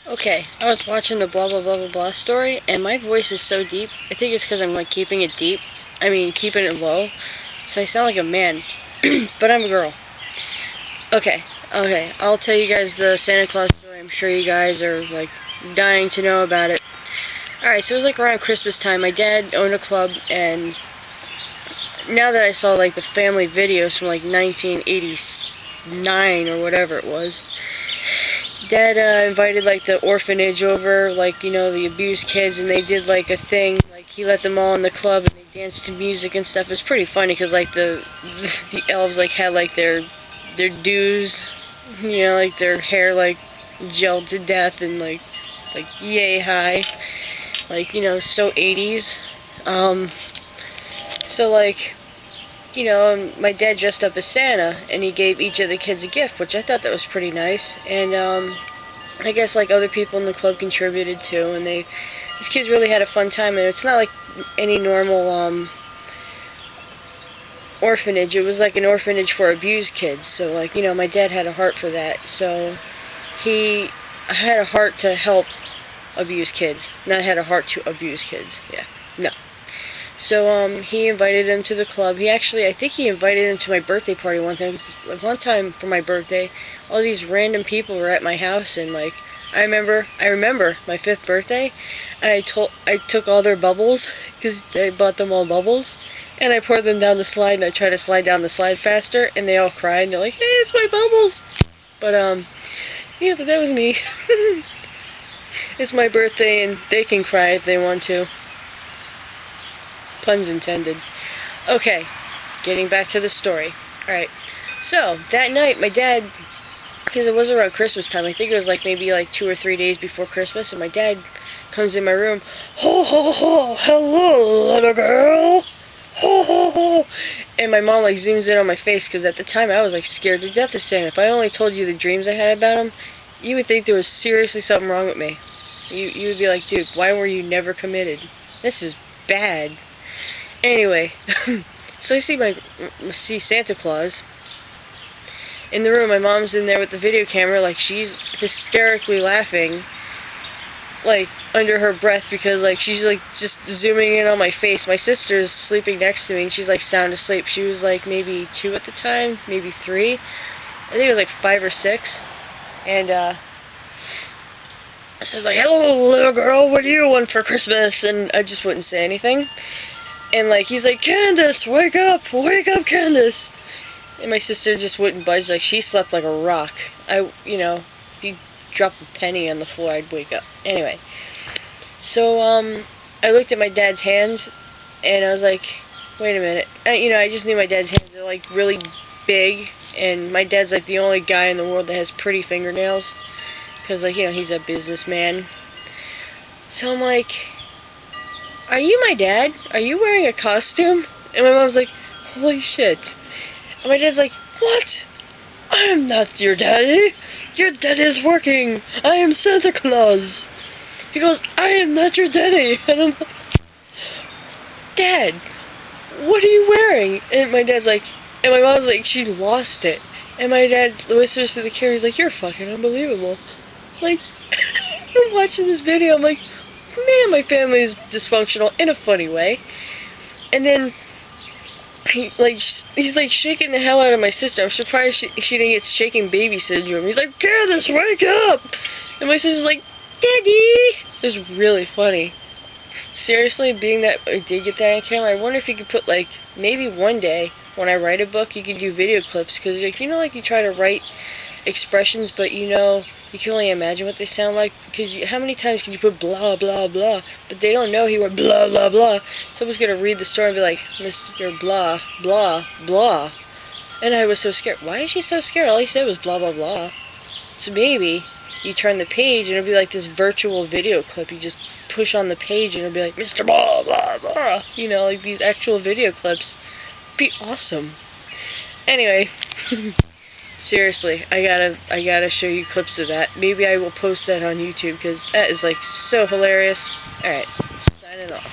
Okay, I was watching the blah blah blah blah blah story, and my voice is so deep. I think it's because I'm like keeping it deep. I mean, keeping it low, so I sound like a man, but I'm a girl. Okay, I'll tell you guys the Santa Claus story. I'm sure you guys are like dying to know about it. Alright, so it was like around Christmas time. My dad owned a club, and now that I saw like the family videos from like 1989 or whatever it was, Dad invited like the orphanage over, like, you know, the abused kids, and they did like a thing, like he let them all in the club and they danced to music and stuff. It was pretty funny because like the elves like had like their dues, you know, like their hair like gelled to death and like yay high, like, you know, so 80s. So like, you know, my dad dressed up as Santa, and he gave each of the kids a gift, which I thought that was pretty nice. And I guess like other people in the club contributed too, and these kids really had a fun time. And it's not like any normal orphanage. It was like an orphanage for abused kids. So like, you know, my dad had a heart for that. So he had a heart to help abused kids, not had a heart to abuse kids. Yeah, no. So he invited them to the club. I think he invited them to my birthday party one time. Like one time for my birthday, all these random people were at my house, and like I remember my 5th birthday, and I took all their bubbles because I bought them all bubbles, and I poured them down the slide, and I tried to slide down the slide faster, and they all cried, and they're like, "Hey, it's my bubbles!" But yeah, but that was me. It's my birthday, and they can cry if they want to. Puns intended. Okay, getting back to the story. Alright, so that night my dad, because it was around Christmas time, I think it was like maybe like 2 or 3 days before Christmas, and my dad comes in my room, ho ho ho, hello little girl, ho ho ho, and my mom like zooms in on my face, because at the time I was like scared to death of Santa. If I only told you the dreams I had about him, you would think there was seriously something wrong with me. You would be like, dude, why were you never committed? This is bad. Anyway, so I see Santa Claus in the room. My mom's in there with the video camera, like she's hysterically laughing, like under her breath, because like she's like just zooming in on my face. My sister's sleeping next to me, and she's like sound asleep. She was like maybe 2 at the time, maybe 3. I think it was like 5 or 6, and I was like, "Hello, little girl, what do you want for Christmas?" And I just wouldn't say anything. And like he's like, "Candace, wake up, Candace!" And my sister just wouldn't budge. Like she slept like a rock. You know, if you dropped a penny on the floor, I'd wake up. Anyway, so I looked at my dad's hands, and I was like, wait a minute. You know, I just knew my dad's hands are like really big, and my dad's like the only guy in the world that has pretty fingernails, because like, you know, he's a businessman. So I'm like, "Are you my dad? Are you wearing a costume?" And my mom's like, "Holy shit." And my dad's like, "What? I am not your daddy. Your daddy is working. I am Santa Claus." He goes, "I am not your daddy." And I'm like, "Dad, what are you wearing?" And my dad's like, and my mom's like, she lost it. And my dad whispers through the camera, he's like, "You're fucking unbelievable." Like, I'm watching this video, I'm like, man, my family is dysfunctional in a funny way. And then he's like shaking the hell out of my sister. I'm surprised she didn't get shaking baby syndrome. He's like, "Candace, wake up!" And my sister's like, "Daddy!" It was really funny. Seriously, being that I did get that on camera, I wonder if you could put like, maybe one day when I write a book, you could do video clips, because like, you know, like you try to write expressions, but you know, you can only imagine what they sound like, because how many times can you put blah, blah, blah, but they don't know he went blah, blah, blah. Someone's going to read the story and be like, "Mr. blah, blah, blah." And I was so scared. Why is she so scared? All he said was blah, blah, blah. So maybe you turn the page and it'll be like this virtual video clip. You just push on the page and it'll be like, "Mr. blah, blah, blah." You know, like these actual video clips. It'd be awesome. Anyway. Seriously, I gotta show you clips of that. Maybe I will post that on YouTube, because that is like so hilarious. Alright, signing off.